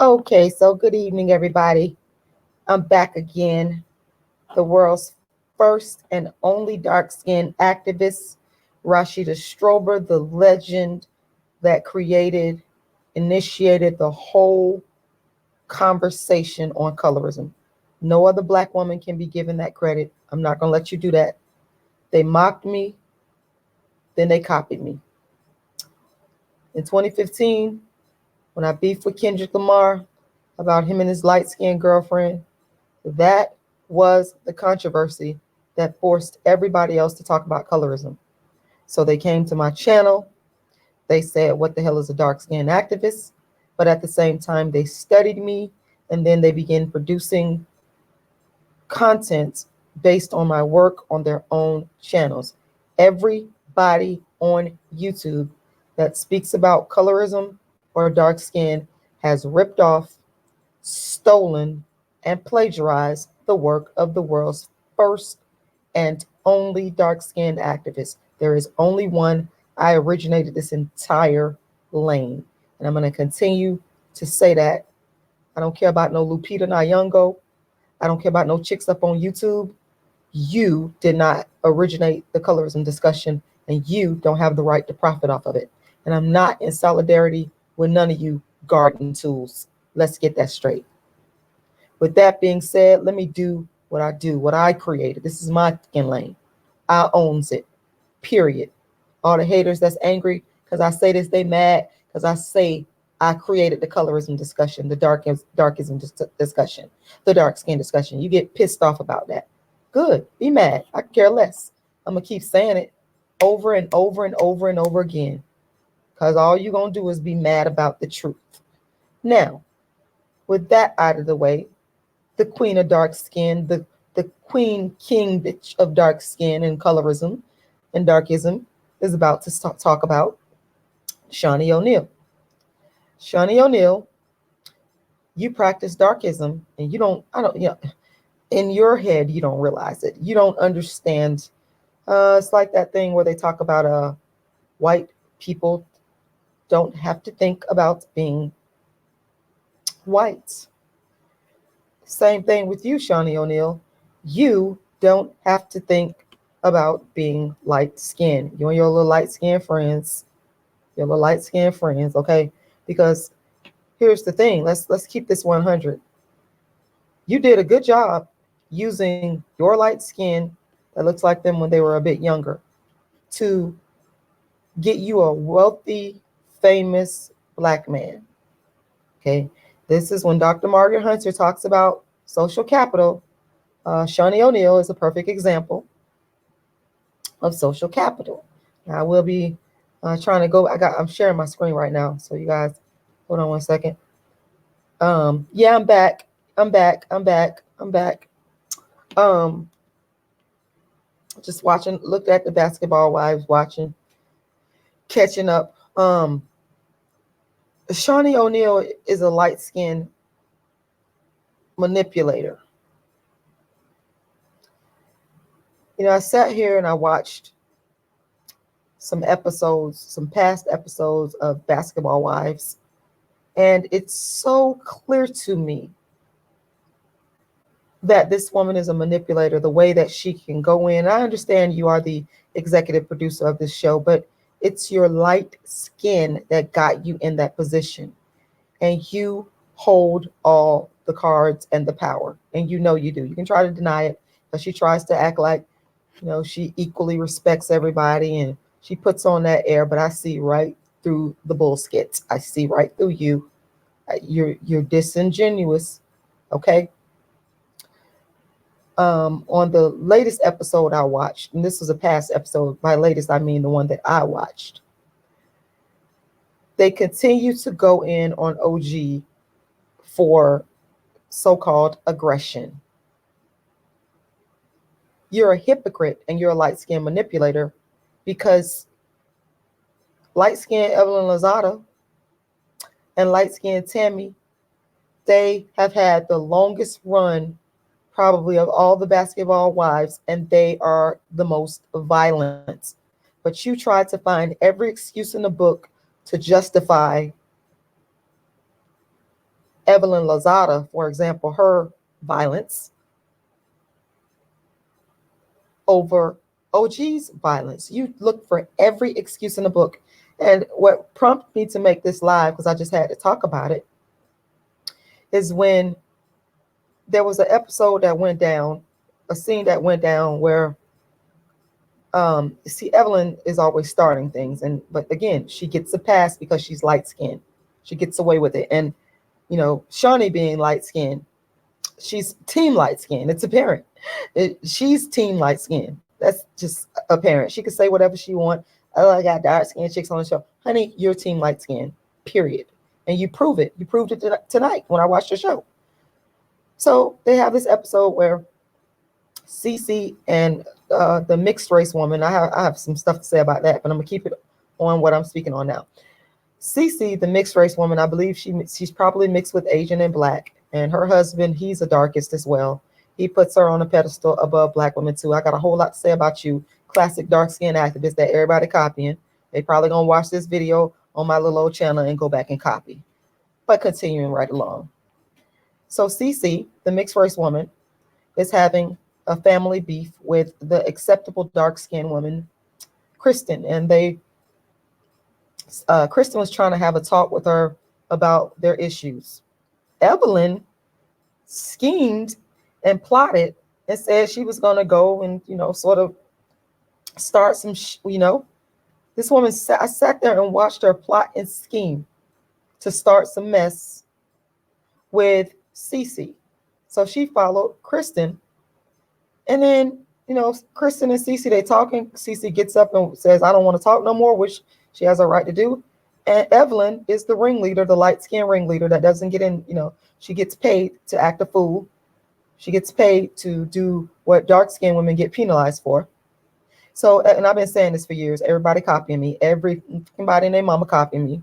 Okay, so good evening, everybody. I'm back again, the world's first and only dark skinned activist, Rashida Strober, the legend that initiated the whole conversation on colorism. No other black woman can be given that credit. I'm not going to let you do that. They mocked me, then they copied me. In 2015, when I beefed with Kendrick Lamar about him and his light skinned girlfriend, that was the controversy that forced everybody else to talk about colorism. So they came to my channel. They said, what the hell is a dark skinned activist? But at the same time, they studied me and then they began producing content based on my work on their own channels. Everybody on YouTube that speaks about colorism or dark skin has ripped off, stolen, and plagiarized the work of the world's first and only dark skinned activist. There is only one. I originated this entire lane. And I'm going to continue to say that. I don't care about no Lupita Nyong'o. I don't care about no chicks up on YouTube. You did not originate the colorism discussion, and you don't have the right to profit off of it. And I'm not in solidarity with none of you garden tools. Let's get that straight. With that being said, let me do, what I created. This is my skin lane. I owns it, period. All the haters that's angry because I say this, they mad because I say I created the colorism discussion, the darkism discussion, the dark skin discussion. You get pissed off about that. Good, be mad. I care less. I'm going to keep saying it over and over and over and over again because all you're going to do is be mad about the truth. Now, with that out of the way, the queen of dark skin, the queen king bitch of dark skin and colorism and darkism is about to talk about Shaunie O'Neil. Shaunie O'Neil, you practice darkism and in your head, you don't realize it. You don't understand. It's like that thing where they talk about white people don't have to think about being white. Same thing with you, Shaunie O'Neil. You don't have to think about being light skinned. You and your little light skinned friends, okay? Because here's the thing. Let's keep this 100. You did a good job using your light skin that looks like them when they were a bit younger to get you a wealthy, famous black man. Okay, this is when Dr. Margaret Hunter talks about social capital. Shaunie O'Neil is a perfect example of social capital. Now, I will be trying to go. I'm sharing my screen right now, so you guys, hold on one second. Yeah, I'm back. I'm back. I'm back. I'm back. Um, just watching. Looked at the basketball wives, watching, catching up. Shaunie O'Neil is a light skinned manipulator. You know, I sat here and I watched some past episodes of Basketball Wives, and it's so clear to me that this woman is a manipulator, the way that she can go in. I understand you are the executive producer of this show, but it's your light skin that got you in that position. And you hold all the cards and the power. And you know you do. You can try to deny it, but she tries to act like, she equally respects everybody and she puts on that air, but I see right through the bullshit. I see right through you. You're disingenuous. Okay. On the latest episode I watched, and this was a past episode, by latest I mean the one that I watched, they continue to go in on OG for so-called aggression. You're a hypocrite and you're a light-skinned manipulator because light-skinned Evelyn Lozada and light-skinned Tammy, they have had the longest run probably of all the basketball wives, and they are the most violent. But you try to find every excuse in the book to justify Evelyn Lozada, for example, her violence over OG's violence. You look for every excuse in the book. And what prompted me to make this live, because I just had to talk about it, is when there was an episode that went down, a scene that went down where see, Evelyn is always starting things, but again, she gets a pass because she's light skinned. She gets away with it. And Shaunie being light skinned, she's team light skinned. It's apparent. She's team light skinned. That's just apparent. She can say whatever she wants. Oh, I got dark skinned chicks on the show. Honey, you're team light skinned, period. And you prove it. You proved it tonight when I watched the show. So they have this episode where Cece and the mixed race woman, I have some stuff to say about that, but I'm going to keep it on what I'm speaking on now. Cece, the mixed race woman, I believe she's probably mixed with Asian and Black. And her husband, he's a darkist as well. He puts her on a pedestal above Black women too. I got a whole lot to say about you, classic dark-skinned activists that everybody copying. They probably gonna watch this video on my little old channel and go back and copy. But continuing right along. So Cece, the mixed race woman, is having a family beef with the acceptable dark-skinned woman, Kristen. And Kristen was trying to have a talk with her about their issues. Evelyn schemed and plotted and said she was going to go and, sort of start some, this woman, I sat there and watched her plot and scheme to start some mess with Cece. So she followed Kristen. And then, Kristen and Cece, they talking. Cece gets up and says, I don't want to talk no more, which she has a right to do. And Evelyn is the ringleader, the light-skinned ringleader that doesn't get in, she gets paid to act a fool. She gets paid to do what dark-skinned women get penalized for. So, and I've been saying this for years, everybody copying me, everybody and their mama copying me,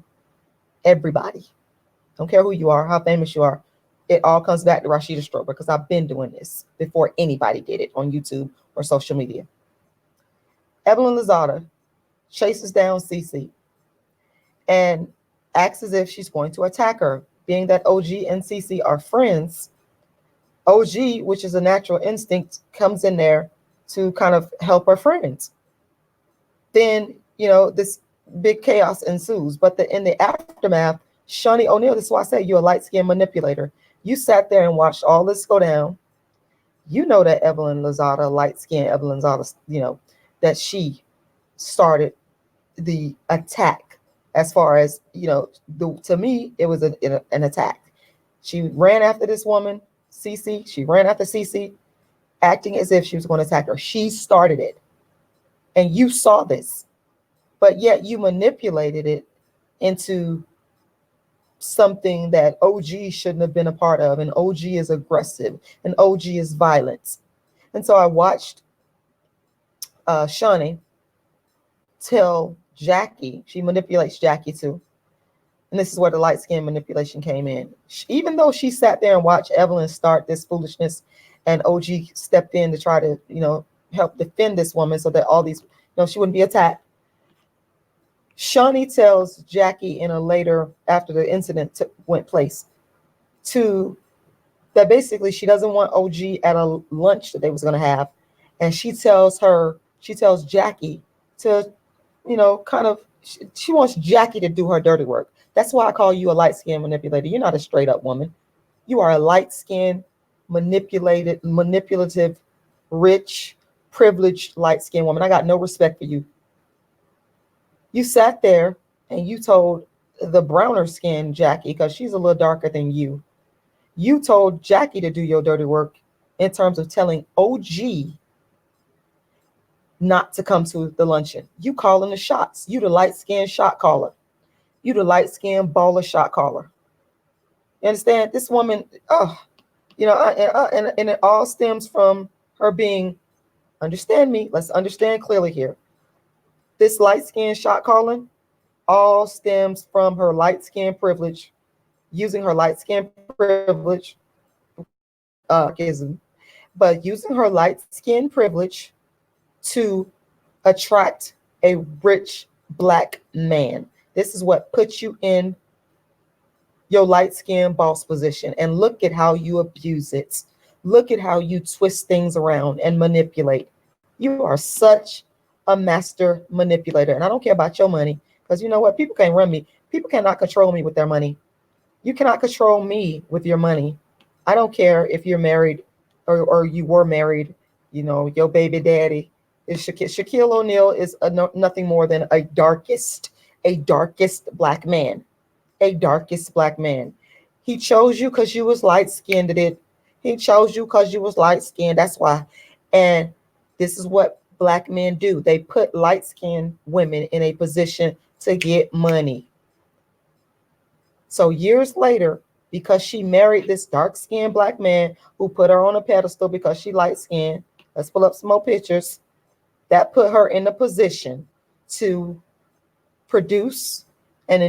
everybody. Don't care who you are, how famous you are. It all comes back to Rashida Strober because I've been doing this before anybody did it on YouTube or social media. Evelyn Lozada chases down Cece and acts as if she's going to attack her. Being that OG and Cece are friends, OG, which is a natural instinct, comes in there to kind of help her friends. Then, this big chaos ensues. But in the aftermath, Shaunie O'Neil, this is why I say you're a light-skinned manipulator. You sat there and watched all this go down. You know that Evelyn Lozada, light-skinned Evelyn Lozada, that she started the attack. As far as, to me, it was an attack. She ran after this woman, Cece. She ran after Cece, acting as if she was going to attack her. She started it. And you saw this. But yet you manipulated it into something that OG shouldn't have been a part of. And OG is aggressive. And OG is violent. And so I watched Shaunie tell Jackie, she manipulates Jackie too. And this is where the light skin manipulation came in. Even though she sat there and watched Evelyn start this foolishness and OG stepped in to try to, help defend this woman so that all these, she wouldn't be attacked. Shaunie tells Jackie in a later, after the incident went place, that basically she doesn't want OG at a lunch that they was going to have. And she tells Jackie to, she wants Jackie to do her dirty work. That's why I call you a light-skinned manipulator. You're not a straight-up woman. You are a light-skinned, manipulative, rich, privileged, light-skinned woman. I got no respect for you. You sat there and you told the browner skinned Jackie, because she's a little darker than you. You told Jackie to do your dirty work in terms of telling OG not to come to the luncheon. You calling the shots. You the light-skinned shot caller. You the light-skinned baller shot caller. You understand? This woman, and it all stems from her being, understand me, let's understand clearly here. This light-skinned shot calling all stems from her light-skinned privilege, using her light-skinned privilege, but using her light-skinned privilege to attract a rich Black man. This is what puts you in your light skin boss position, and look at how you abuse it. Look at how you twist things around and manipulate. You are such a master manipulator. And I don't care about your money, because you know what? People can't run me. People cannot control me with their money. You cannot control me with your money. I don't care if you're married or you were married, you know, your baby daddy is Shaquille O'Neal is nothing more than a darkest black man, a darkest black man. He chose you because you was light skinned. He chose you because you was light skinned. That's why. And this is what black men do. They put light skinned women in a position to get money. So years later, because she married this dark skinned black man who put her on a pedestal because she light skinned, let's pull up some more pictures. That put her in a position to produce and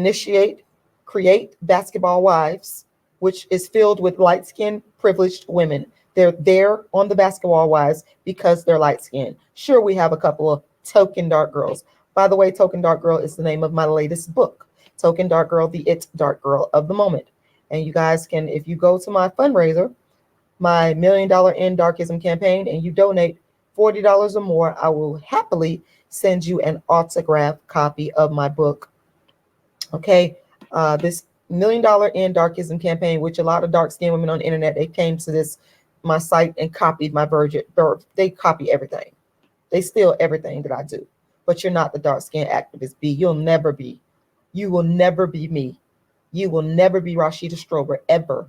create Basketball Wives, which is filled with light skinned privileged women. They're there on the Basketball Wives because they're light skinned. Sure, we have a couple of token dark girls. By the way, Token Dark Girl is the name of my latest book. Token Dark Girl, the It Dark Girl of the moment. And you guys can, if you go to my fundraiser, my $1 million End Darkism campaign, and you donate $40 or more, I will happily send you an autographed copy of my book. Okay, this $1 million End Darkism campaign, which a lot of dark skinned women on the internet, they came to my site and copied my virgin. They copy everything. They steal everything that I do. But you're not the dark skinned activist B. You'll never be. You will never be me. You will never be Rashida Strober, ever.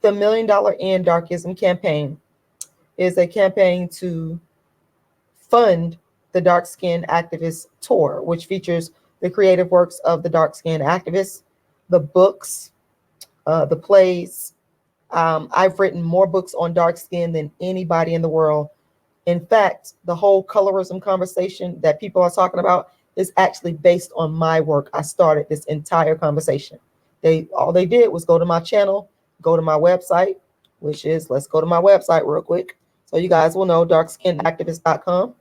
The $1 million End Darkism campaign is a campaign to fund the Dark Skin Activist Tour, which features the creative works of the dark skin activists, the books, the plays. I've written more books on dark skin than anybody in the world. In fact, the whole colorism conversation that people are talking about is actually based on my work. I started this entire conversation. All they did was go to my channel, go to my website, which is, let's go to my website real quick, so you guys will know, darkskinactivist.com.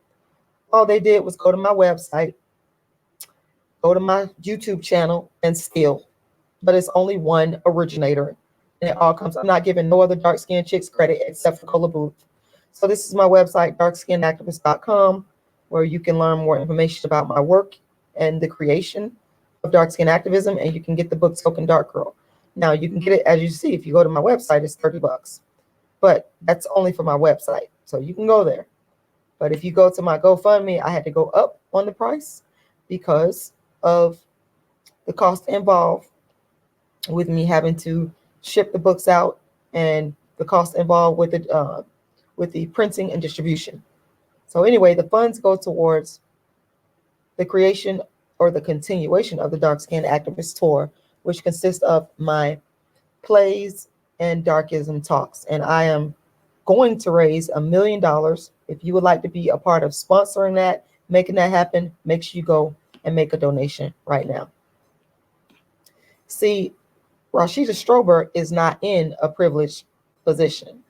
All they did was go to my website, go to my YouTube channel, and steal. But it's only one originator. And it all comes, I'm not giving no other dark skinned chicks credit except for Cola Booth. So this is my website, darkskinactivist.com, where you can learn more information about my work and the creation of dark skin activism, and you can get the book Token Dark Girl. Now you can get it, as you see, if you go to my website, it's $30. But that's only for my website. So you can go there. But if you go to my GoFundMe, I had to go up on the price because of the cost involved with me having to ship the books out and the cost involved with the printing and distribution. So anyway, the funds go towards the creation or the continuation of the Dark Skin Activist Tour, which consists of my plays and darkism talks. And I am going to raise $1 million. If you would like to be a part of sponsoring that, making that happen, make sure you go and make a donation right now. See, Rashida Strober is not in a privileged position.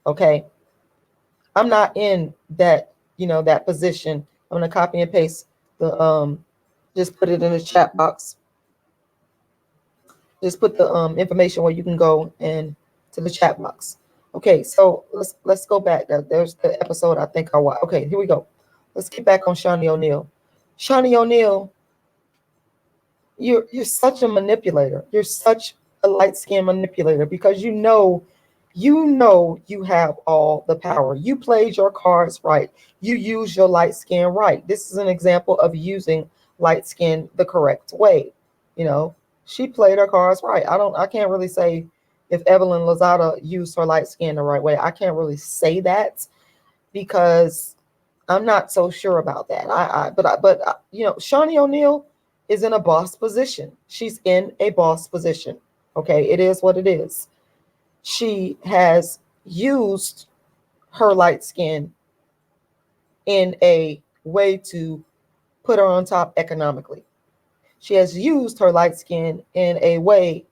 Okay. I'm not in that, that position. I'm going to copy and paste just put it in the chat box. Just put the information where you can go and to the chat box. Okay, so let's go back. There's the episode I think I watched. Okay, here we go. Let's get back on Shaunie O'Neil. Shaunie O'Neil, you're such a manipulator. You're such a light-skinned manipulator because you know you have all the power. You played your cards right. You use your light skin right. This is an example of using light skin the correct way. She played her cards right. I can't really say if Evelyn Lozada used her light skin the right way. I can't really say that because I'm not so sure about that. But Shaunie O'Neil is in a boss position. She's in a boss position. Okay, it is what it is. She has used her light skin in a way to put her on top economically. She has used her light skin in a way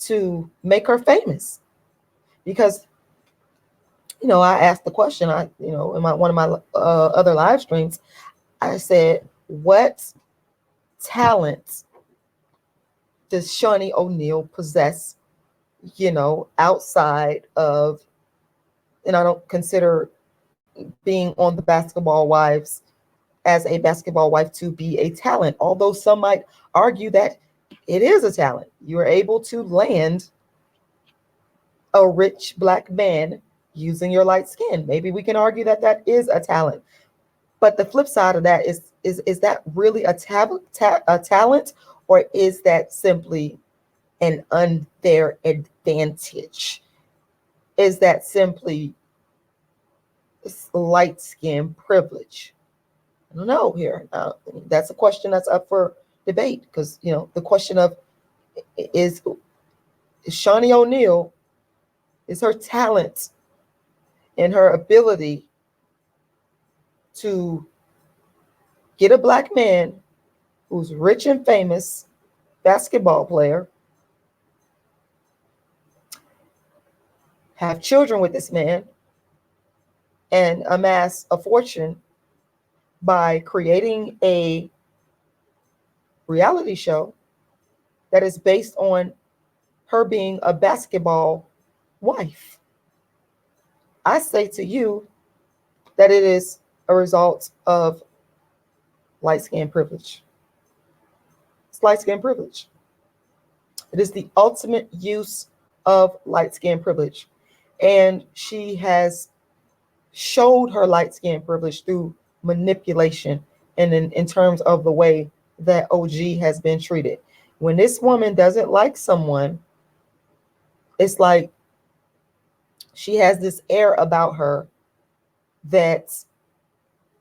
to make her famous. Because, I asked the question, in one of my other live streams, I said, what talent does Shaunie O'Neil possess, outside of, and I don't consider being on the Basketball Wives as a basketball wife to be a talent, although some might argue that it is a talent. You are able to land a rich black man using your light skin. Maybe we can argue that that is a talent. But the flip side of that is that really a talent, or is that simply an unfair advantage? Is that simply light skin privilege? I don't know here. That's a question that's up for debate, because the question of is Shaunie O'Neil, is her talent and her ability to get a black man who's rich and famous basketball player, have children with this man, and amass a fortune by creating a reality show that is based on her being a basketball wife. I say to you that it is a result of light skin privilege. It's light skin privilege. It is the ultimate use of light skin privilege. And she has showed her light skin privilege through manipulation and in terms of the way that OG has been treated. When this woman doesn't like someone, it's like she has this air about her that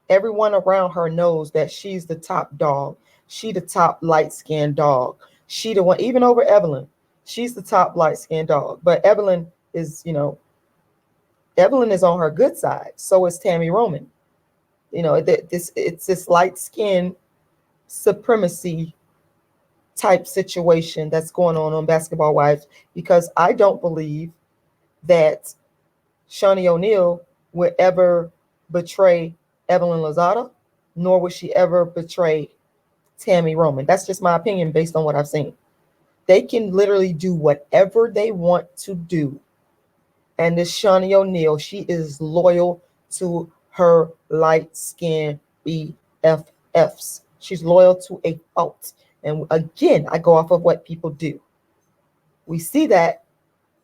everyone around her knows that she's the top dog. She the top light-skinned dog. She the one, even over Evelyn. She's the top light-skinned dog. But Evelyn is, Evelyn is on her good side. So is Tammy Roman. It's this light-skinned supremacy type situation that's going on Basketball Wives, because I don't believe that Shaunie O'Neil would ever betray Evelyn Lozada, nor would she ever betray Tammy Roman. That's just my opinion based on what I've seen. They can literally do whatever they want to do. And this Shaunie O'Neil, she is loyal to her light-skinned BFFs. She's loyal to a fault. And again, I go off of what people do. We see that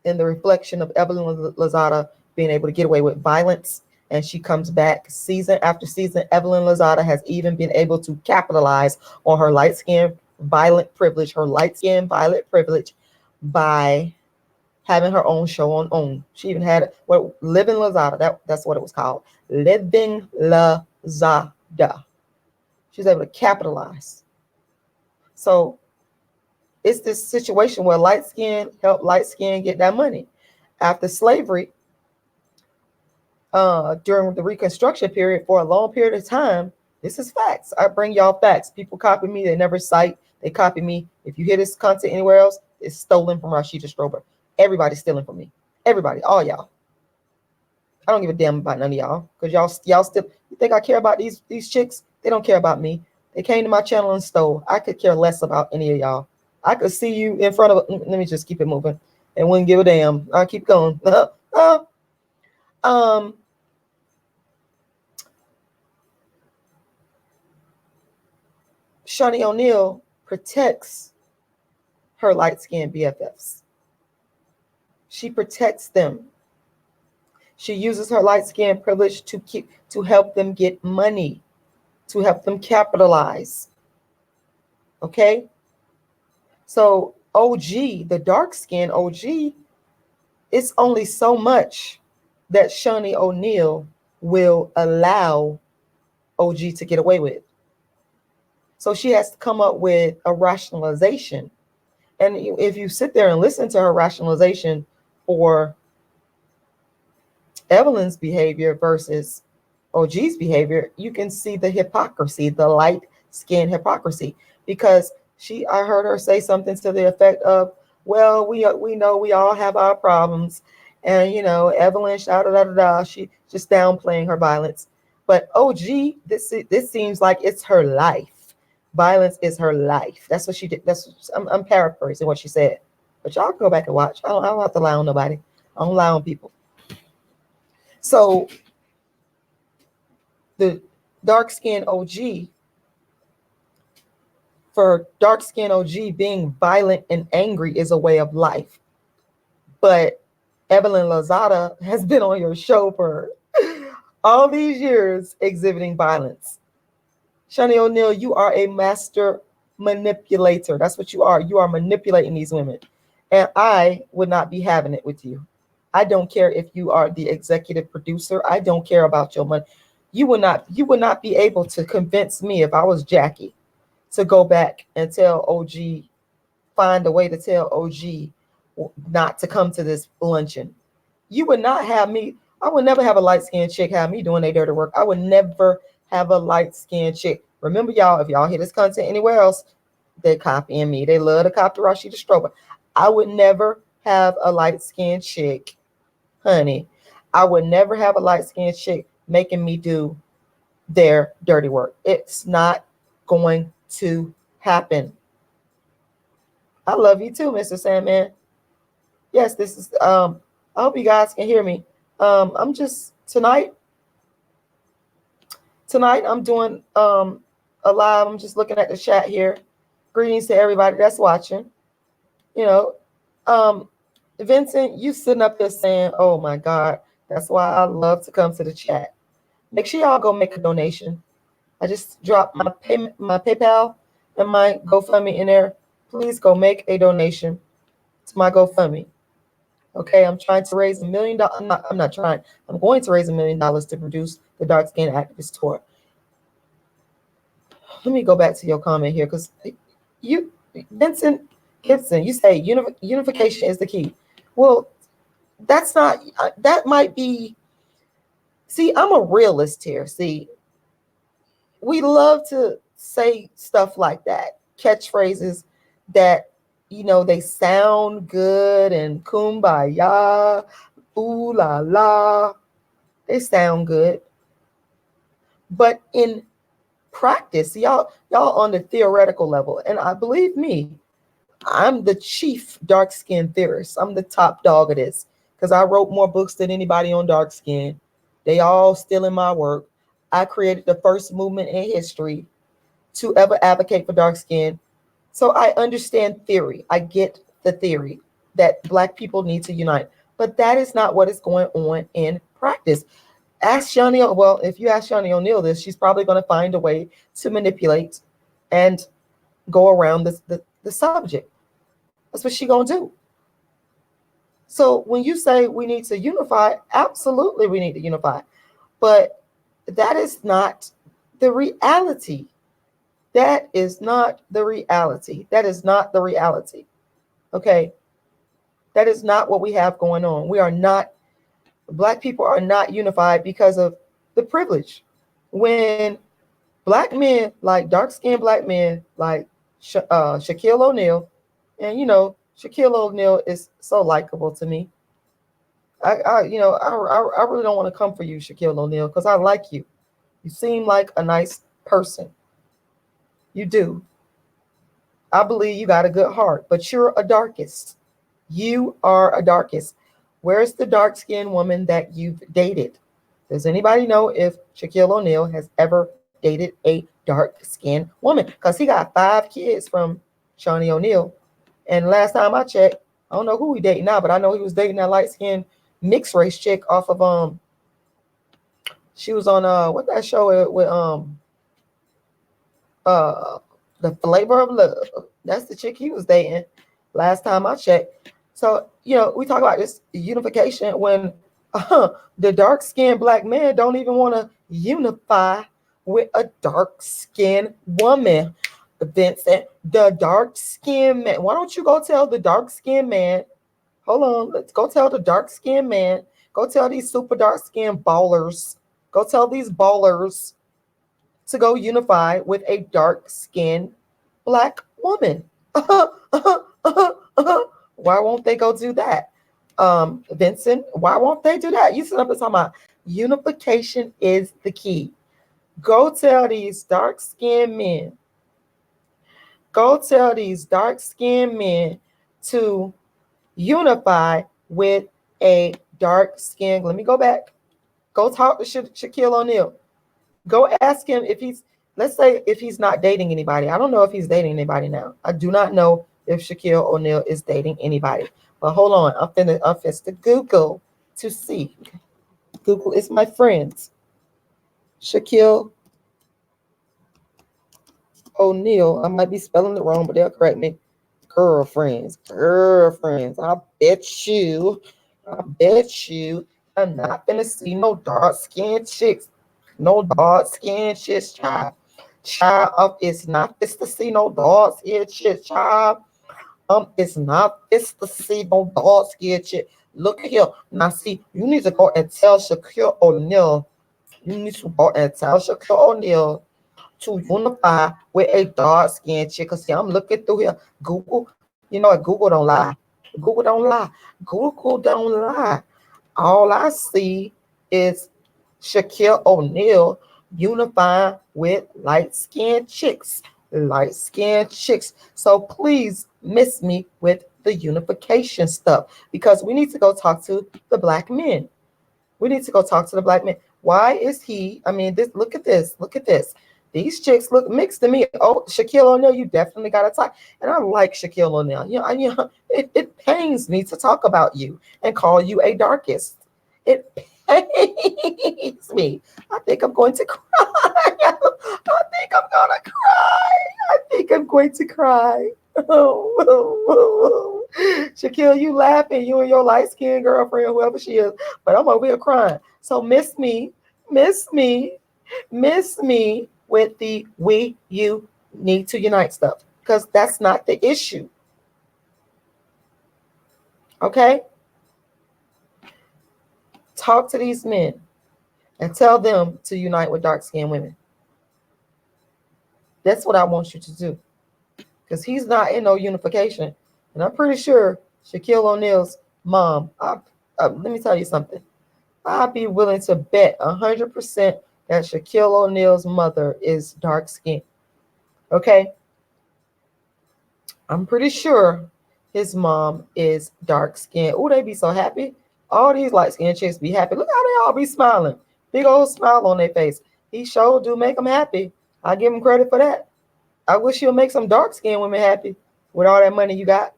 in the reflection of Evelyn Lozada being able to get away with violence, and she comes back season after season. Evelyn Lozada has even been able to capitalize on her light-skinned violent privilege, by having her own show on OWN. She even had Living Lozada. That's what it was called. Living Lozada. She's able to capitalize. So it's this situation where light skin help light skin get that money. After slavery, during the Reconstruction period, for a long period of time, this is facts. I bring y'all facts. People copy me. They never cite. They copy me. If you hear this content anywhere else, it's stolen from Rashida Strober. Everybody's stealing from me. Everybody, all y'all. I don't give a damn about none of y'all, because y'all still, you think I care about these chicks? They don't care about me. They came to my channel and stole. I could care less about any of y'all. I could see you in front of let me just keep it moving and wouldn't give a damn. I'll keep going. Shaunie O'Neil protects her light-skinned BFFs. She protects them. She uses her light-skinned privilege to help them get money, to help them capitalize. Okay? So OG, the dark-skinned OG, it's only so much that Shaunie O'Neil will allow OG to get away with. So she has to come up with a rationalization. And if you sit there and listen to her rationalization for Evelyn's behavior versus OG's behavior, you can see the hypocrisy, the light skin hypocrisy, because I heard her say something to the effect of, well, we know we all have our problems, and Evelyn, she just downplaying her violence. But OG, this seems like it's her life. Violence is her life. That's what she did. I'm paraphrasing what she said. But y'all go back and watch. I don't have to lie on nobody. I don't lie on people. So the dark skinned OG, for dark skinned OG, being violent and angry is a way of life. But Evelyn Lozada has been on your show for all these years exhibiting violence. Shaunie O'Neil, you are a master manipulator. That's what you are. You are manipulating these women. And I would not be having it with you. I don't care if you are the executive producer. I don't care about your money. You would not be able to convince me, if I was Jackie, to go back and tell OG, find a way to tell OG not to come to this luncheon. You would not have me. I would never have a light-skinned chick have me doing their dirty work. I would never have a light-skinned chick. Remember, y'all, if y'all hear this content anywhere else, they're copying me. They love to copy Rashida Strober. I would never have a light-skinned chick, honey. I would never have a light-skinned chick making me do their dirty work. It's not going to happen. I love you too, Mr. Sandman. Yes, this is I hope you guys can hear me. I'm just tonight I'm doing a live. I'm just looking at the chat here. Greetings to everybody that's watching. You know, Vincent, you sitting up there saying, "Oh my God," that's why I love to come to the chat. Make sure y'all go make a donation. I just dropped my PayPal and my GoFundMe in there. Please go make a donation to my GoFundMe. Okay, I'm trying to raise $1 million. I'm not trying. I'm going to raise $1 million to produce the Dark Skin Activist Tour. Let me go back to your comment here, because you, Vincent Gibson, you say unification is the key. Well, that's not. That might be. See, I'm a realist here. See, we love to say stuff like that, catchphrases that, they sound good and kumbaya, ooh la la, they sound good. But in practice, y'all on the theoretical level, and I believe me, I'm the chief dark skin theorist. I'm the top dog of this, because I wrote more books than anybody on dark skin. They all still in my work. I created the first movement in history to ever advocate for dark skin. So I understand theory. I get the theory that Black people need to unite. But that is not what is going on in practice. Ask Shaunie, well, if you ask Shaunie O'Neil this, she's probably going to find a way to manipulate and go around the subject. That's what she's going to do. So when you say we need to unify, absolutely we need to unify. But that is not the reality. That is not the reality. That is not the reality. Okay? That is not what we have going on. We are not, Black people are not unified because of the privilege. When Black men, like dark-skinned Black men, like Shaquille O'Neil, and Shaquille O'Neil is so likable to me. I really don't want to come for you, Shaquille O'Neil, because I like you. You seem like a nice person. You do. I believe you got a good heart, but you're a darkist. You are a darkist. Where's the dark-skinned woman that you've dated? Does anybody know if Shaquille O'Neal has ever dated a dark-skinned woman? Because he got 5 kids from Shaunie O'Neil. And last time I checked, I don't know who he dating now, but I know he was dating that light-skinned mixed race chick off of she was on what that show with The Flavor of Love. That's the chick he was dating last time I checked. So, we talk about this unification when the dark-skinned Black man don't even want to unify with a dark-skinned woman. Vincent, the dark-skinned man. Why don't you go tell the dark-skinned man? Hold on. Let's go tell the dark-skinned man. Go tell these super dark-skinned ballers. Go tell these ballers to go unify with a dark-skinned Black woman. Why won't they go do that? Vincent, why won't they do that? You sit up and talking about unification is the key. Go tell these dark-skinned men Go tell these dark-skinned men to unify with a dark-skinned. Let me go back. Go talk to Shaquille O'Neal. Go ask him if he's, let's say if he's not dating anybody. I don't know if he's dating anybody now. I do not know if Shaquille O'Neal is dating anybody. But hold on, I'm finna to Google to see. Google is my friends. Shaquille O'Neal. I might be spelling it wrong, but they'll correct me. Girlfriends. I bet you, I'm not gonna see no dark skinned chicks. No dark skinned chicks, child. Child, it's not this to see no dark skinned chicks, child. It's not this to see no dark skinned chick. Look at here. Now see, you need to go and tell Shaquille O'Neal. You need to go and tell Shaquille O'Neal to unify with a dark skinned chick. Cause see, I'm looking through here. Google, you know what? Google don't lie. Google don't lie. Google don't lie. All I see is Shaquille O'Neal unifying with light skinned chicks. Light skinned chicks. So please miss me with the unification stuff because we need to go talk to the black men. We need to go talk to the black men. Why is he? I mean, this. Look at this. Look at this. These chicks look mixed to me. Oh, Shaquille O'Neal, you definitely got to talk. And I like Shaquille O'Neal. It pains me to talk about you and call you a darkist. It pains me. I think I'm going to cry. I think I'm gonna cry. I think I'm going to cry. Shaquille, you laughing, you and your light-skinned girlfriend, whoever she is, but I'm over here crying. So miss me with the you need to unite stuff, because that's not the issue. Okay? Talk to these men and tell them to unite with dark-skinned women. That's what I want you to do. Because he's not in no unification. And I'm pretty sure Shaquille O'Neal's mom, let me tell you something. I'd be willing to bet 100% that Shaquille O'Neal's mother is dark skinned. Okay? I'm pretty sure his mom is dark skinned. Oh, they be so happy. All these light skinned chicks be happy. Look how they all be smiling. Big old smile on their face. He sure do make them happy. I give him credit for that. I wish you'll make some dark skinned women happy with all that money you got.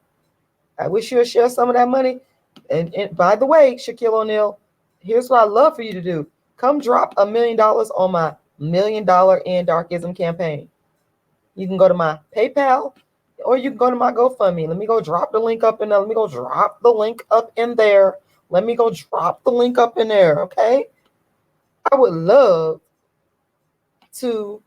I wish you'll share some of that money. And by the way, Shaquille O'Neal, here's what I love for you to do. Come drop $1 million on my $1 million End Darkism campaign. You can go to my PayPal or you can go to my GoFundMe. Let me go drop the link up in there. Okay? I would love to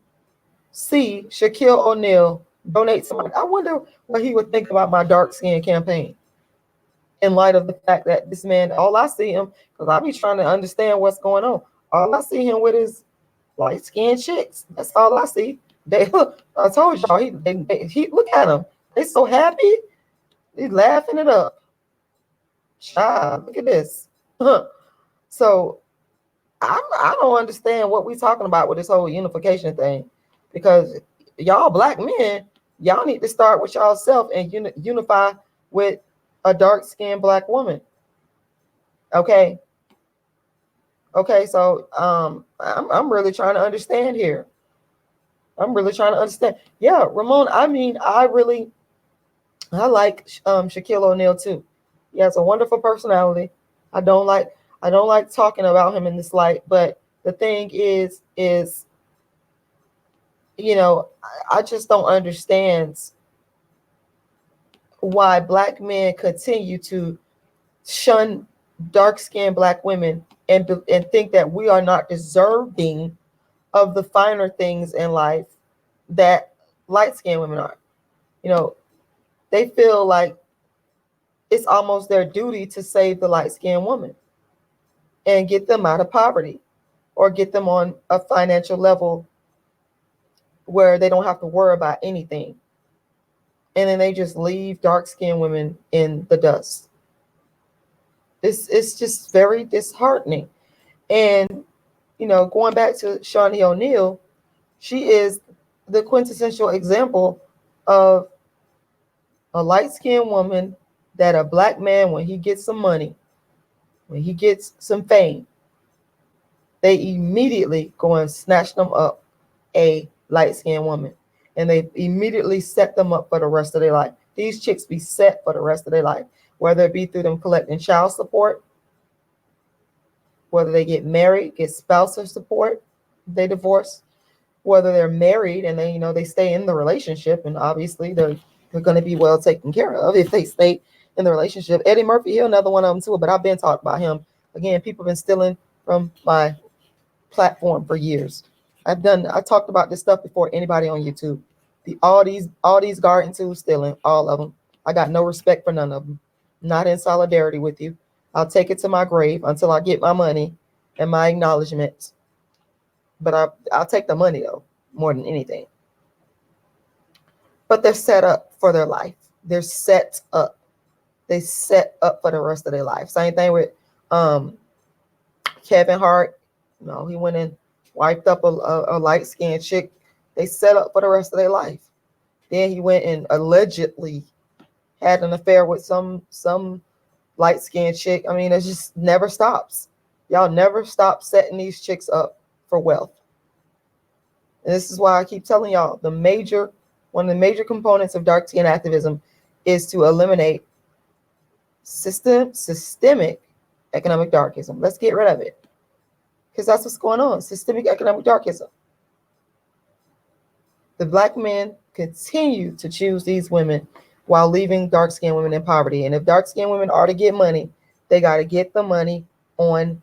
see Shaquille O'Neal donate some money. I wonder what he would think about my dark skin campaign in light of the fact that this man, all I see him, because I be trying to understand what's going on. All I see him with is light skinned chicks. That's all I see. They, I told y'all, he look at him. They so happy. He's laughing it up. Child, look at this. So I don't understand what we're talking about with this whole unification thing, because y'all black men, y'all need to start with y'all self and unify with a dark-skinned black woman. Okay. So I'm really trying to understand here. Yeah, Ramon, I mean, I like Shaquille O'Neal too. He has a wonderful personality. I don't like talking about him in this light, but the thing is, I just don't understand why black men continue to shun dark-skinned black women and think that we are not deserving of the finer things in life that light-skinned women are. They feel like it's almost their duty to save the light-skinned woman and get them out of poverty or get them on a financial level where they don't have to worry about anything. And then they just leave dark-skinned women in the dust. It's just very disheartening. And, going back to Shaunie O'Neil, she is the quintessential example of a light-skinned woman that a black man, when he gets some money, when he gets some fame, they immediately go and snatch them up a light-skinned woman. And they immediately set them up for the rest of their life. These chicks be set for the rest of their life, whether it be through them collecting child support, whether they get married, get spousal support, they divorce, whether they're married and they, they stay in the relationship, and obviously they're going to be well taken care of if they stay in the relationship. Eddie Murphy, he's another one of them too, but I've been talking about him. Again, people have been stealing from my platform for years. I talked about this stuff before anybody on YouTube. All these garden tools stealing, all of them. I got no respect for none of them. Not in solidarity with you. I'll take it to my grave until I get my money and my acknowledgments. But I'll take the money though, more than anything. But they're set up for their life. They're set up. They set up for the rest of their life. Same thing with Kevin Hart. He went and wiped up a light-skinned chick. They set up for the rest of their life. Then he went and allegedly had an affair with some light-skinned chick. I mean, it just never stops. Y'all never stop setting these chicks up for wealth. And this is why I keep telling y'all, one of the major components of dark skin activism is to eliminate systemic economic darkism. Let's get rid of it. Because that's what's going on. Systemic economic darkism. The black men continue to choose these women while leaving dark-skinned women in poverty. And if dark-skinned women are to get money, they got to get the money on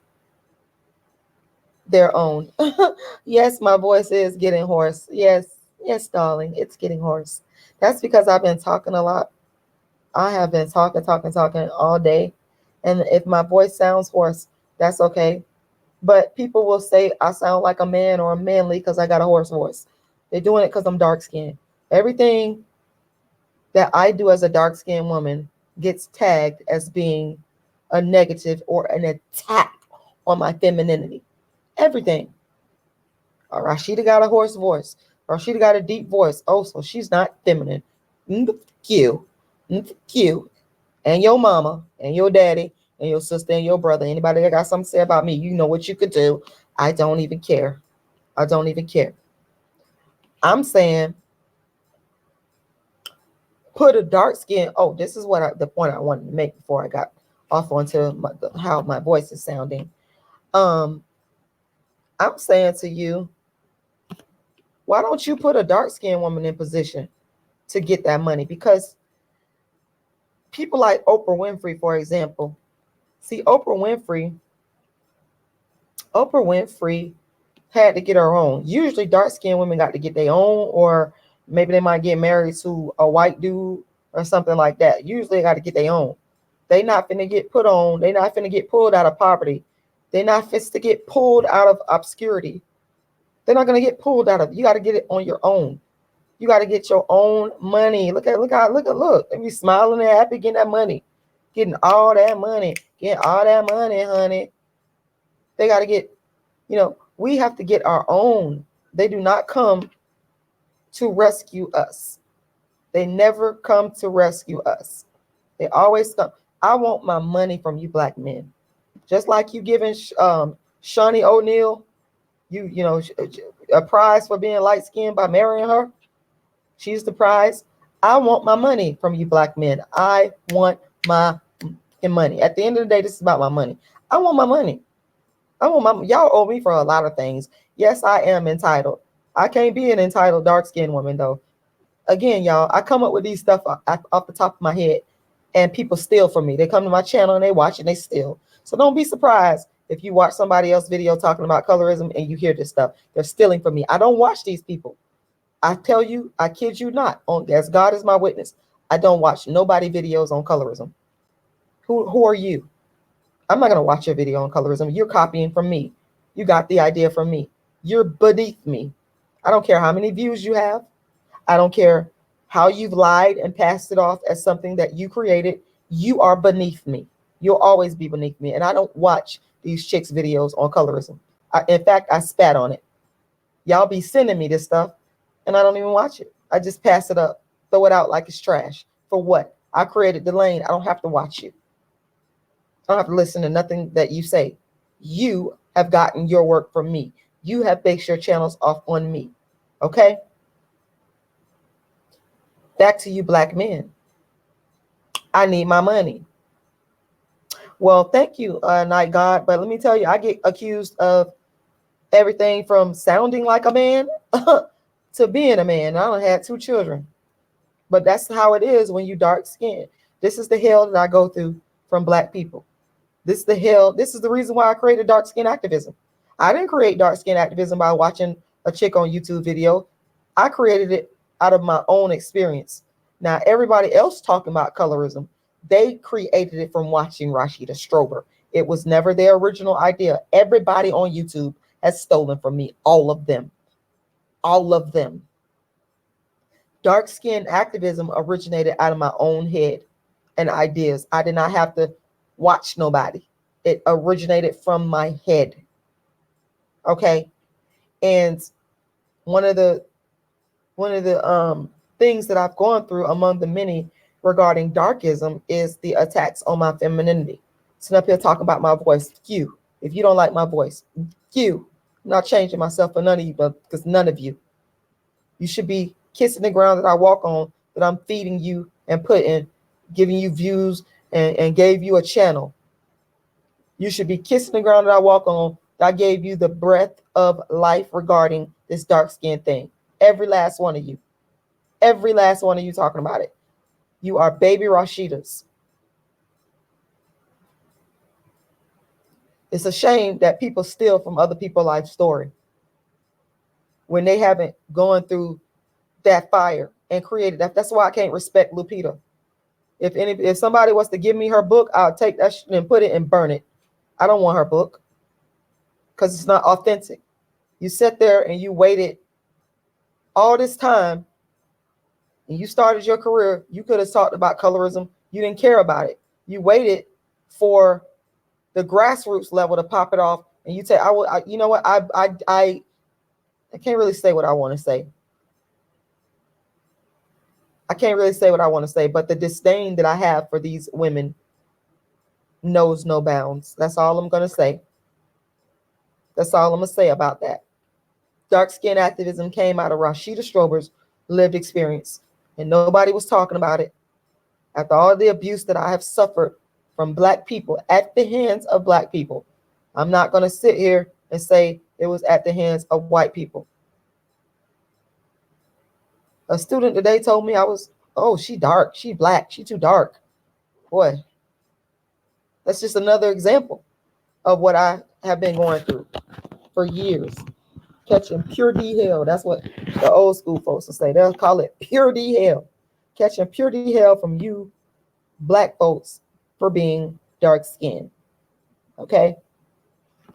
their own. Yes, my voice is getting hoarse. Yes, darling, it's getting hoarse. That's because I've been talking a lot. I have been talking all day. And if my voice sounds hoarse, that's okay. But people will say I sound like a man or a manly because I got a hoarse voice. They're doing it because I'm dark-skinned. Everything that I do as a dark-skinned woman gets tagged as being a negative or an attack on my femininity. Everything. Rashida got a hoarse voice. Rashida got a deep voice. Oh, so she's not feminine. You. And your mama and your daddy and your sister and your brother. Anybody that got something to say about me, you know what you could do. I don't even care. I'm saying put a dark skin. Oh, this is the point I wanted to make before I got off onto how my voice is sounding. I'm saying to you, why don't you put a dark skinned woman in position to get that money? Because people like Oprah Winfrey, for example, see, Oprah Winfrey had to get her own. Usually dark-skinned women got to get their own, or maybe they might get married to a white dude or something like that. Usually they got to get their own. They not finna get put on. They not finna get pulled out of poverty. They not fit to get pulled out of obscurity. They're not gonna get pulled out of. You got to get it on your own. You got to get your own money. Look. They be smiling and happy getting that money, getting all that money, honey. They got to get, we have to get our own. They do not come to rescue us. They never come to rescue us. They always come. I want my money from you black men. Just like you giving Shaunie O'Neil, a prize for being light-skinned by marrying her. She's the prize. I want my money from you black men. I want my money. At the end of the day, this is about my money. I want my money. Y'all owe me for a lot of things. Yes, I am entitled. I can't be an entitled dark-skinned woman though. Again, y'all, I come up with these stuff off the top of my head, and people steal from me. They come to my channel and they watch and they steal. So don't be surprised if you watch somebody else's video talking about colorism and you hear this stuff. They're stealing from me. I don't watch these people. I tell you, I kid you not, as God is my witness, I don't watch nobody videos on colorism. Who are you? I'm not going to watch your video on colorism. You're copying from me. You got the idea from me. You're beneath me. I don't care how many views you have. I don't care how you've lied and passed it off as something that you created. You are beneath me. You'll always be beneath me. And I don't watch these chicks' videos on colorism. In fact, I spat on it. Y'all be sending me this stuff, and I don't even watch it. I just pass it up. throw it out like it's trash. For what? I created the lane. I don't have to watch you. I don't have to listen to nothing that you say. You have gotten your work from me. You have based your channels off on me. Okay? Back to you, black men. I need my money. Well, thank you, Night God. But let me tell you, I get accused of everything from sounding like a man to being a man. I done had 2 children. But that's how it is when you dark skinned. This is the hell that I go through from black people. This is the hell. This is the reason why I created dark skin activism. I didn't create dark skin activism by watching a chick on YouTube video. I created it out of my own experience. Now, everybody else talking about colorism, they created it from watching Rashida Strober. It was never their original idea. Everybody on YouTube has stolen from me. All of them. All of them. Dark skin activism originated out of my own head and ideas. I did not have to watch nobody. It originated from my head. Okay. And one of the things that I've gone through among the many regarding darkism is the attacks on my femininity. So up here talking about my voice. You, if you don't like my voice, you, I'm not changing myself for none of you, but because none of you. You should be kissing the ground that I walk on, that I'm feeding you and putting, giving you views and gave you a channel. You should be kissing the ground that I walk on, that I gave you the breath of life regarding this dark skin thing. Every last one of you. Every last one of you talking about it. You are baby Rashidas. It's a shame that people steal from other people's life story when they haven't gone through that fire and created that. That's why I can't respect Lupita. If somebody was to give me her book, I'll take that and put it and burn it. I don't want her book because it's not authentic. You sat there and you waited all this time and you started your career. You could have talked about colorism. You didn't care about it. You waited for the grassroots level to pop it off, and you say, you know what? I can't really say what I want to say. I can't really say what I want to say, but the disdain that I have for these women knows no bounds. That's all I'm going to say. That's all I'm going to say about that. Dark skin activism came out of Rashida Strober's lived experience, and nobody was talking about it. After all the abuse that I have suffered from black people at the hands of black people, I'm not going to sit here and say it was at the hands of white people. A student today told me she dark, she black, she too dark. Boy, that's just another example of what I have been going through for years. Catching pure D hell. That's what the old school folks will say. They'll call it pure D hell. Catching pure D hell from you black folks for being dark skinned. Okay?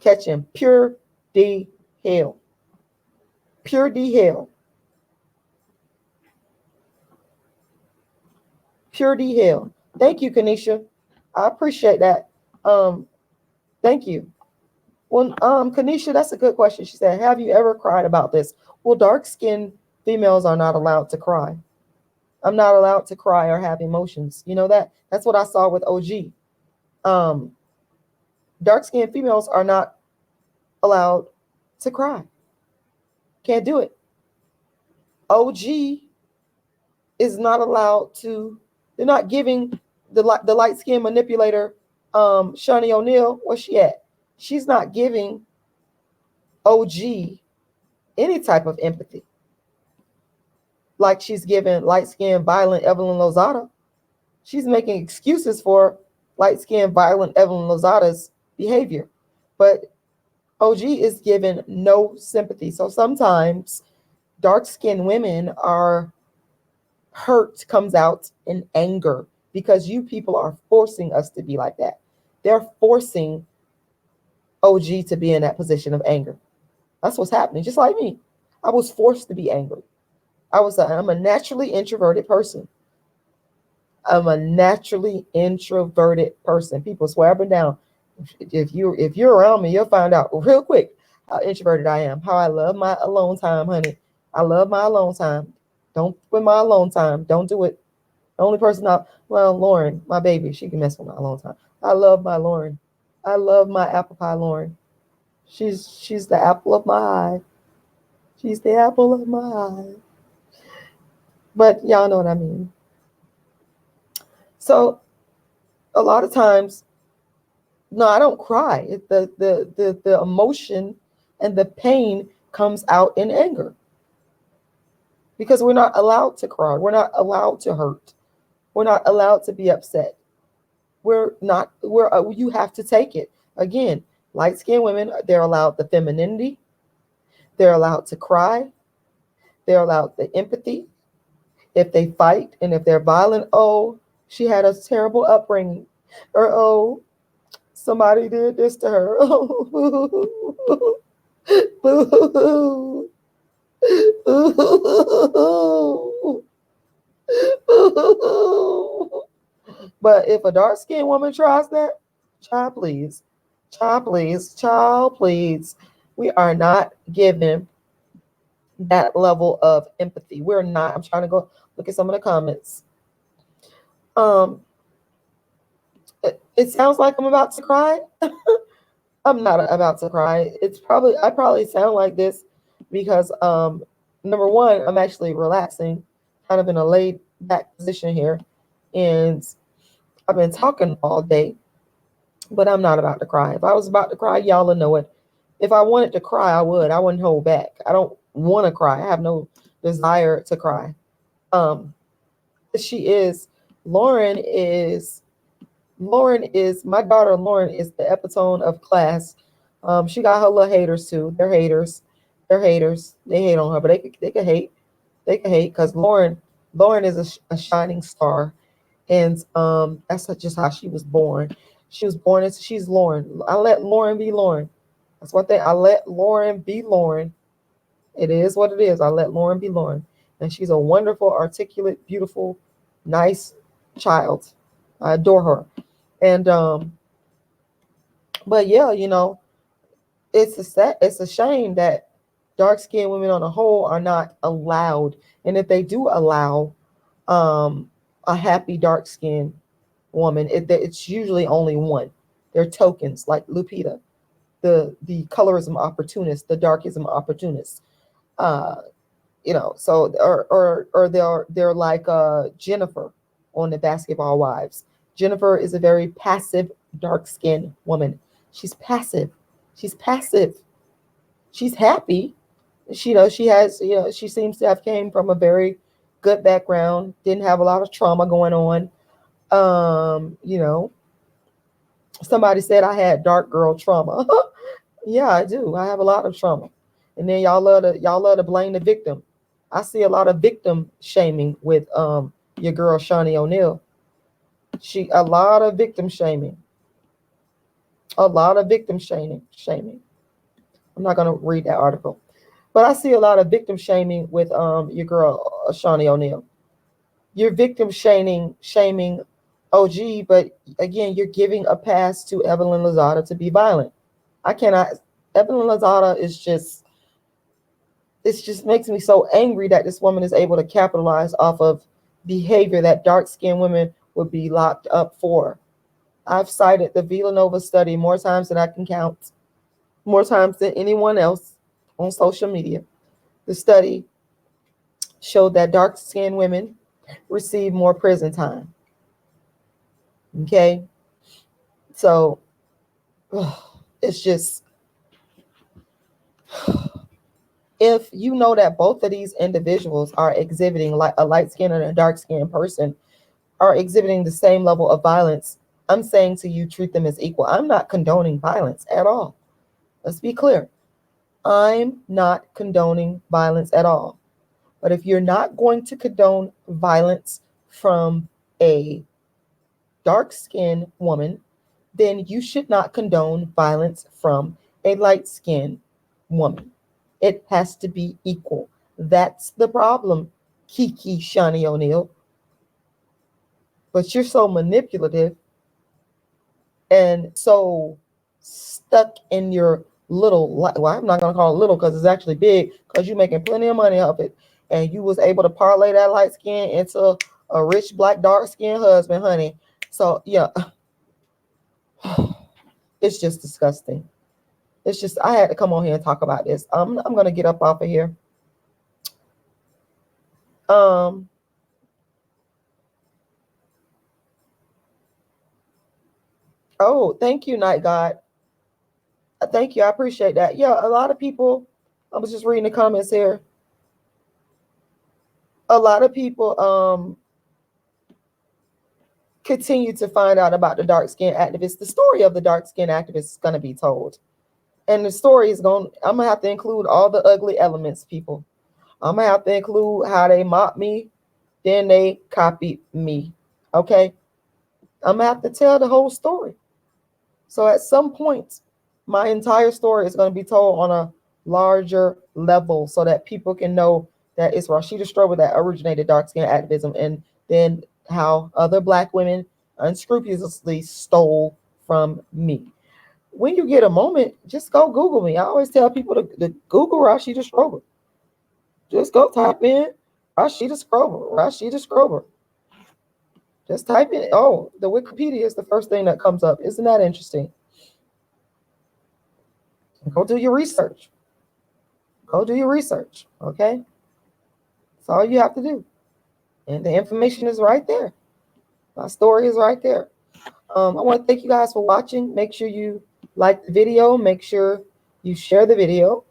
Catching pure D hell. Pure D hell. Pure D hell. Thank you, Kanisha. I appreciate that. Thank you. Well, Kanisha, that's a good question. She said, have you ever cried about this? Well, dark-skinned females are not allowed to cry. I'm not allowed to cry or have emotions. You know that? That's what I saw with OG. Dark-skinned females are not allowed to cry. Can't do it. OG is not allowed to. They're not giving the light-skinned manipulator, Shaunie O'Neil, where's she at? She's not giving OG any type of empathy like she's giving light-skinned, violent Evelyn Lozada. She's making excuses for light-skinned, violent Evelyn Lozada's behavior. But OG is given no sympathy. So sometimes dark-skinned women are hurt, comes out in anger because you people are forcing us to be like that. They're forcing OG to be in that position of anger. That's what's happening. Just like me, I was forced to be angry. I'm a naturally introverted person. I'm a naturally introverted person. People swear up and down. If you're around me, you'll find out real quick how introverted I am. How I love my alone time, honey. I love my alone time. Don't with my alone time. Don't do it. The only person well, Lauren, my baby, she can mess with my alone time. I love my Lauren. I love my apple pie Lauren. She's the apple of my eye. She's the apple of my eye. But y'all know what I mean. So a lot of times, no, I don't cry. The emotion and the pain comes out in anger because we're not allowed to cry. We're not allowed to hurt. We're not allowed to be upset. We're not. You have to take it. Again, light skinned women, they're allowed the femininity. They're allowed to cry. They're allowed the empathy. If they fight and if they're violent, oh, she had a terrible upbringing, or oh, somebody did this to her. But if a dark skinned woman tries that, child, please, child, please, child, please, we are not given that level of empathy. We're not. I'm trying to go look at some of the comments. Um, it sounds like I'm about to cry. I'm not about to cry. I probably sound like this because number one, I'm actually relaxing, kind of in a laid back position here, and I've been talking all day, but I'm not about to cry. If I was about to cry, y'all would know it. If I wanted to cry, I would. I wouldn't hold back. I don't want to cry. I have no desire to cry. Um, she is Lauren is my daughter. Lauren is the epitome of class. She got her little haters too. They're haters. They're haters. They hate on her, but they could hate. They could hate because Lauren is a shining star, and that's just how she was born. She was born as she's Lauren. I let Lauren be Lauren. That's what they. I let Lauren be Lauren. It is what it is. I let Lauren be Lauren, and she's a wonderful, articulate, beautiful, nice child. I adore her. And but yeah, it's a shame that dark skinned women on the whole are not allowed. And if they do allow a happy dark skinned woman, it's usually only one. They're tokens like Lupita, the colorism opportunist, the darkism opportunist. Uh, so or they're like Jennifer on the Basketball Wives. Jennifer is a very passive dark skinned woman. She's passive. She's passive. She's happy. She has, she seems to have came from a very good background, didn't have a lot of trauma going on. You know, somebody said I had dark girl trauma. Yeah, I do. I have a lot of trauma. And then y'all love to blame the victim. I see a lot of victim shaming with your girl Shaunie O'Neil. A lot of victim shaming. A lot of victim shaming. I'm not gonna read that article. But I see a lot of victim shaming with your girl Shaunie O'Neil. You're victim shaming OG, but again, you're giving a pass to Evelyn Lozada to be violent. I cannot. Evelyn Lozada is just. It just makes me so angry that this woman is able to capitalize off of behavior that dark skinned women would be locked up for. I've cited the Villanova study more times than I can count, more times than anyone else on social media. The study showed that dark skinned women receive more prison time. Okay? So it's just, if you know that both of these individuals are exhibiting, like a light skinned and a dark skinned person are exhibiting the same level of violence, I'm saying to you, treat them as equal. I'm not condoning violence at all. Let's be clear. I'm not condoning violence at all. But if you're not going to condone violence from a dark skinned woman, then you should not condone violence from a light skinned woman. It has to be equal. That's the problem, Kiki Shaunie O'Neil. But you're so manipulative and so stuck in your little, well, I'm not going to call it little because it's actually big, because you're making plenty of money off it. and you was able to parlay that light skin into a rich black dark skinned husband, honey. So yeah, it's just disgusting. It's just, I had to come on here and talk about this. I'm gonna get up off of here. Um, oh, thank you, Night God. Thank you, I appreciate that. Yeah, a lot of people. I was just reading the comments here. A lot of people continue to find out about the dark skinned activists. The story of the dark skinned activists is gonna be told, and the story is going. I'm gonna have to include all the ugly elements, people. I'm gonna have to include how they mocked me, then they copied me. Okay, I'm gonna have to tell the whole story. So at some point, my entire story is going to be told on a larger level so that people can know that it's Rashida Strober that originated dark skin activism, and then how other black women unscrupulously stole from me. When you get a moment, just go Google me. I always tell people to Google Rashida Strober. Just go type in Rashida Strober, Rashida Strober. Just type in, oh, the Wikipedia is the first thing that comes up. Isn't that interesting? Go do your research. Go do your research, okay? That's all you have to do. And the information is right there. My story is right there. I want to thank you guys for watching. Make sure you like the video. Make sure you share the video.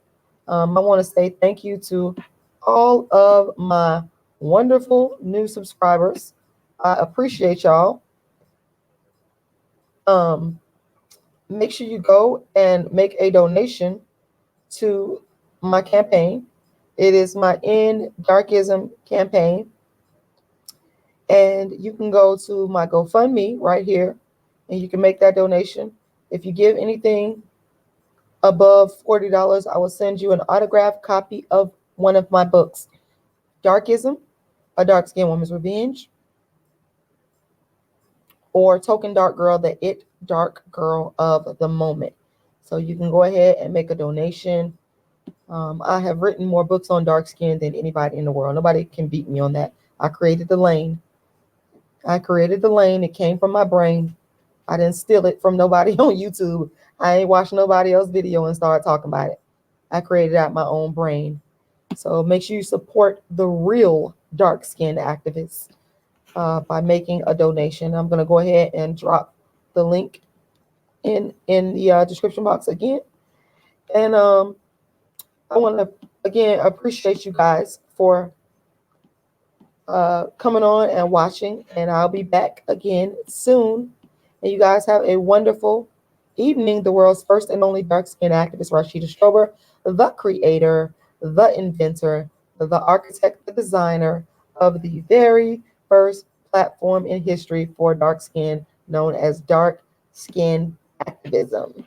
I want to say thank you to all of my wonderful new subscribers. I appreciate y'all. Make sure you go and make a donation to my campaign. It is my End Darkism campaign. And you can go to my GoFundMe right here and you can make that donation. If you give anything above $40, I will send you an autographed copy of one of my books, Darkism, A Dark Skinned Woman's Revenge, or Token Dark Girl, the It Dark Girl of the Moment. So you can go ahead and make a donation. I have written more books on dark skin than anybody in the world. Nobody can beat me on that. I created the lane. It came from my brain. I didn't steal it from nobody on YouTube. I ain't watched nobody else's video and start talking about it. I created it out my own brain. So make sure you support the real dark skin activists by making a donation. I'm going to go ahead and drop the link in the description box again. And I want to, again, appreciate you guys for coming on and watching. And I'll be back again soon. And you guys have a wonderful evening. The world's first and only dark skin activist, Rashida Strober, the creator, the inventor, the architect, the designer of the very first platform in history for dark skin, known as dark skin activism.